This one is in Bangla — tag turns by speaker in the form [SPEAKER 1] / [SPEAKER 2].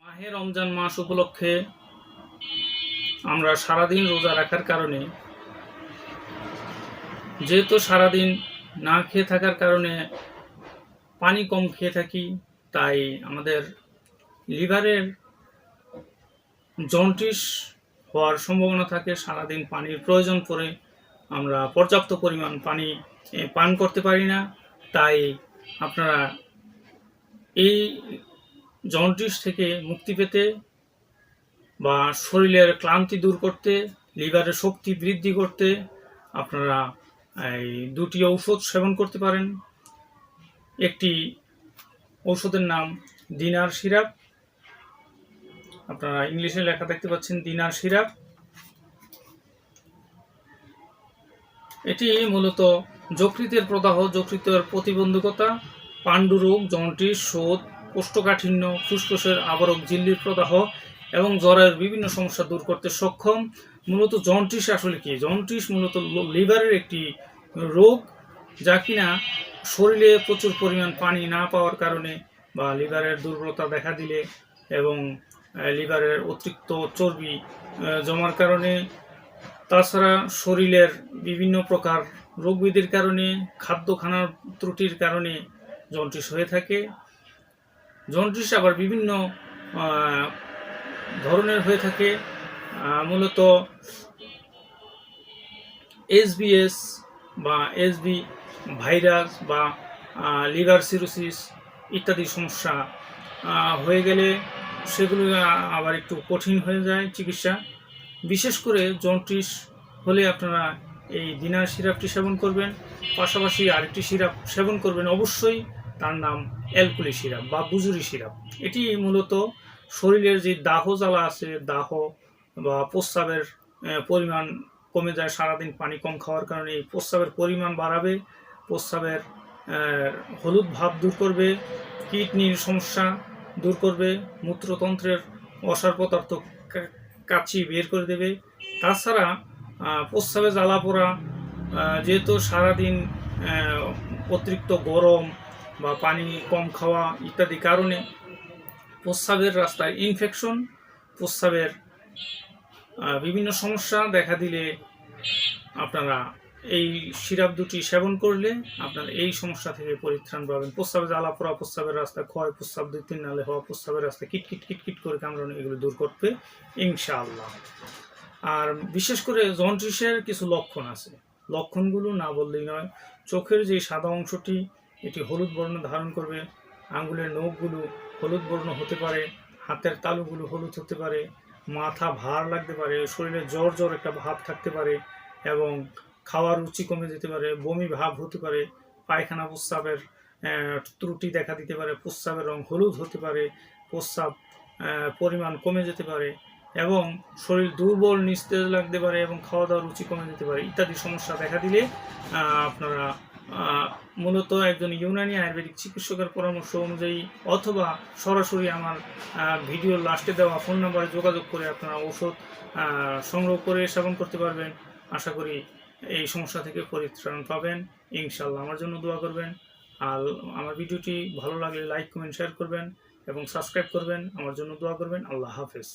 [SPEAKER 1] মাহে রমজান মাস উপলক্ষে আমরা সারাদিন রোজা রাখার কারণে, যেহেতু সারাদিন না খেয়ে থাকার কারণে পানি কম খেয়ে থাকি, তাই আমাদের লিভারের জন্ডিস হওয়ার সম্ভাবনা থাকে। সারাদিন পানির প্রয়োজন পড়ে, আমরা পর্যাপ্ত পরিমাণ পানি পান করতে পারি না। তাই আপনারা এই জন্ডিস থেকে মুক্তি পেতে বা শরীরের ক্লান্তি দূর করতে, লিভারের শক্তি বৃদ্ধি করতে আপনারা এই দুটি ঔষধ সেবন করতে পারেন। একটি ঔষধের নাম দিনার সিরাপ, আপনারা ইংলিশে লেখা দেখতে পাচ্ছেন দিনার সিরাপ। এটি মূলত যকৃতের প্রদাহ, যকৃতের প্রতিবন্ধকতা, পাণ্ডুরোগ, জন্ডিস, শোথ, কোষ্ঠকাঠিন্য, ফুসফুসের আবরক ঝিল্লির প্রদাহ এবং জ্বরের বিভিন্ন সমস্যা দূর করতে সক্ষম। মূলত জন্ডিস আসলে কি? জন্ডিস মূলত লিভারের একটি রোগ, যা কিনা শরীরে প্রচুর পরিমাণ পানি না পাওয়ার কারণে বা লিভারের দুর্বলতা দেখা দিলে এবং লিভারের অতিরিক্ত চর্বি জমার কারণে, তাছাড়া শরীরের বিভিন্ন প্রকার রোগবিধির কারণে, খাদ্যখানার ত্রুটির কারণে জন্ডিস হয়ে থাকে। জন্ডিস আবার বিভিন্ন ধরনের হয়ে থাকে। মূলত এসবিএস বা এসবি ভাইরাস বা লিভার সিরোসিস ইত্যাদি সমস্যা হয়ে গেলে সেগুলো আবার একটু কঠিন হয়ে যায় চিকিৎসা। বিশেষ করে জন্ডিস হলে আপনারা এই দিনার সিরাপটি সেবন করবেন, পাশাপাশি আরেকটি সিরাপ সেবন করবেন অবশ্যই, তার নাম অ্যালকুলি সিরাপ বা বুজুরি সিরাপ। এটি মূলত শরীরের যে দাহ জ্বালা আছে, দাহ বা প্রস্রাবের পরিমাণ কমে যায় সারাদিন পানি কম খাওয়ার কারণে, এই প্রস্রাবের পরিমাণ বাড়াবে, প্রস্রাবের হলুদ ভাব দূর করবে, কিডনির সমস্যা দূর করবে, মূত্রতন্ত্রের অসার পদার্থ কাচি বের করে দেবে। তাছাড়া প্রস্রাবে জ্বালা পোড়া, যেহেতু সারাদিন অতিরিক্ত গরম বা পানি কম খাওয়া ইত্যাদি কারণে প্রস্রাবের রাস্তায় ইনফেকশন, প্রস্রাবের বিভিন্ন সমস্যা দেখা দিলে আপনারা এই সিরাপ দুটি সেবন করলে আপনার এই সমস্যা থেকে পরিত্রাণ পাবেন। প্রস্রাবে জ্বালা পোড়া, প্রস্রাবের রাস্তায় ক্ষয়, প্রস্রাব 2-3 নালে হওয়া, প্রস্রাবের রাস্তায় কিটকিট কিটকিট করে কামড়ানো, এগুলো দূর করবে ইনশাআল্লাহ। আর বিশেষ করে জন্ডিসের কিছু লক্ষণ আছে, লক্ষণগুলো না বললেই নয়। চোখের যে সাদা অংশটি, এটি হলুদ বর্ণ ধারণ করবে, আঙ্গুলের নখগুলো হলুদ বর্ণ হতে পারে, হাতের তালুগুলো হলুদ হতে পারে, মাথা ভার লাগতে পারে, শরীরে জ্বর জ্বর একটা ভাব থাকতে পারে এবং খাওয়ার রুচি কমে যেতে পারে, বমি ভাব হতে পারে, পায়খানা প্রস্রাবের ত্রুটি দেখা দিতে পারে, প্রস্রাবের রং হলুদ হতে পারে, প্রস্রাব পরিমাণ কমে যেতে পারে এবং শরীর দুর্বল নিস্তেজ লাগতে পারে এবং খাওয়া দাওয়ার রুচি কমে যেতে পারে ইত্যাদি সমস্যা দেখা দিলে আপনারা মূলত একজন ইউনানি আয়ুর্বেদিক চিকিৎসকের পরামর্শ অনুযায়ী অথবা সরাসরি আমার ভিডিওর লাস্টে দেওয়া ফোন নাম্বারে যোগাযোগ করে আপনারা ওষুধ সংগ্রহ করে সেবন করতে পারবেন। আশা করি এই সমস্যা থেকে পরিত্রাণ পাবেন ইনশাআল্লাহ। আমার জন্য দোয়া করবেন। আর আমার ভিডিওটি ভালো লাগলে লাইক, কমেন্ট, শেয়ার করবেন এবং সাবস্ক্রাইব করবেন। আমার জন্য দোয়া করবেন। আল্লাহ হাফেজ।